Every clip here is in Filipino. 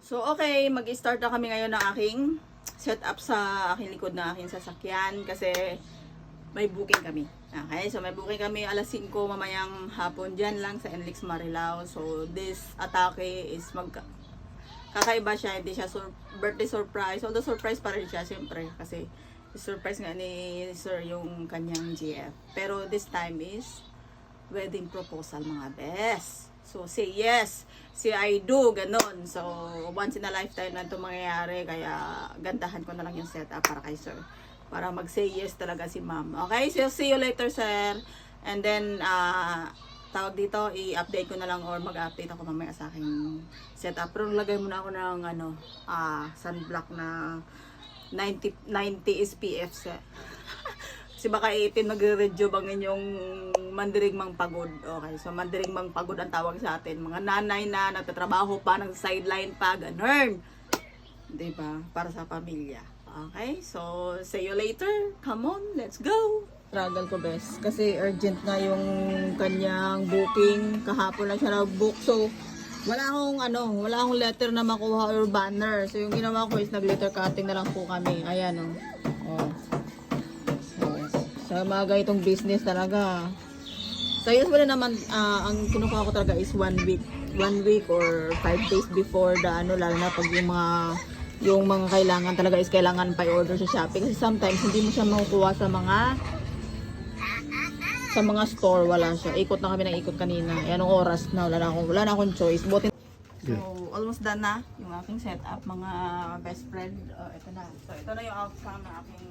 So, okay, mag-start na kami ngayon ng aking setup sa aking likod na aking sasakyan kasi may booking kami. Okay, so may booking kami alas 5 mamayang hapon dyan lang sa NLEX Marilao. So, this atake is kakaiba siya, hindi siya birthday surprise. Although surprise pa rin siya, siyempre, kasi surprise nga ni Sir yung kanyang GF. Pero this time is wedding proposal, mga best. So, say yes, say I do, ganon. So, once in a lifetime na ito mangyayari, kaya gandahan ko na lang yung setup para kay Sir. Para mag-say yes talaga si ma'am. Okay, so see you later, Sir. And then, tawag dito, i-update ko na lang or mag-update ako mamaya sa aking setup. Pero lagay muna ako ng sunblock na 90 SPF sa. Kasi baka itin magre-rejuve ang inyong mandirigmang pagod. Okay, so mandirigmang pagod ang tawag sa atin. Mga nanay na nagtatrabaho pa, ng sideline pa, ganun. Diba? Para sa pamilya. Okay, so see you later. Come on, let's go! Struggle ko, best. Kasi urgent na yung kanyang booking. Kahapon lang siya nag-book. So, wala akong letter na makuha or banner. So, yung ginawa ko is nag-letter cutting na lang po kami. Ayan, oh. Sa mga ganitong business talaga. So, usually naman, ang kinukuha ko talaga is 1 week. 1 week or 5 days before the lalo na pag yung mga kailangan talaga is kailangan pa i-order sa Shopee. Kasi sometimes, hindi mo siya makukuha sa mga store, wala siya. Ikot na kami ng ikot kanina. Anong oras na, wala na akong choice. Buti. So, almost done na yung aking setup, mga best friend. Ito na. So, ito na yung outcome ng aking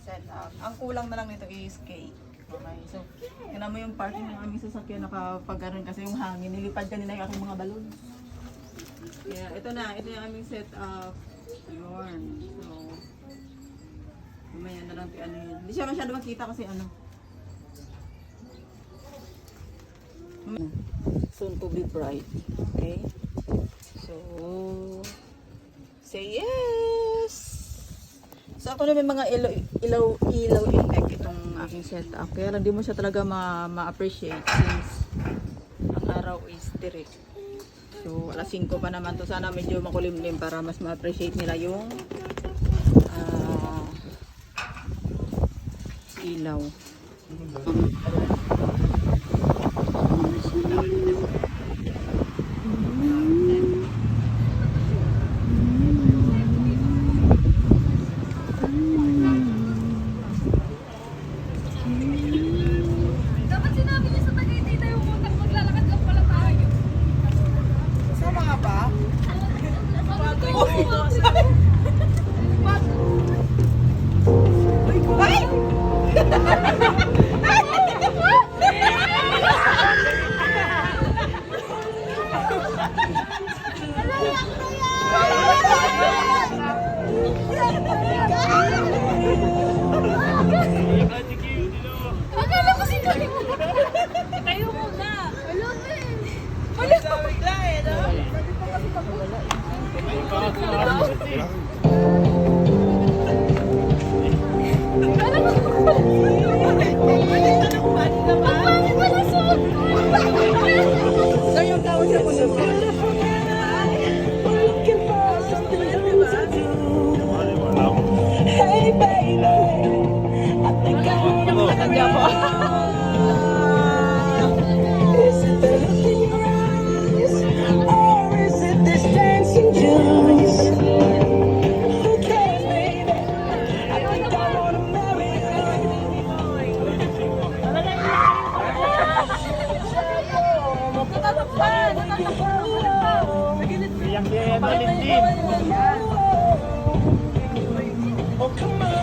setup. Ang kulang na lang nito is cake. Okay, so, tignan mo yung parking ng aming sasakyan nakapagkaroon kasi yung hangin. Nilipad kanina yung aking mga balon. Yeah, ito yung aming setup. Yun. So, mamaya na lang yun. Hindi siya masyado makita kasi soon to be bright. Okay? So, say yes! So, ako na may mga ilaw effect itong aking setup. Kaya lang di mo siya talaga ma-appreciate since ang araw is direct. So, alas 5 pa naman to. Sana medyo makulimlim para mas ma-appreciate nila yung ilaw. Dapat sinabi niya sa Tagaytay tayo pumunta, maglalakad lang pala tayo. Sama nga ba? Akala ko si Tayo mo. Tayo mo na. Wala na eh. Wala na. Bigla eh, no? Akala ko Hey baby, I think I wanna Is it the look in your eyes, or is it this dancing juice? Who cares, baby? I think I wanna marry you. Oh, come on.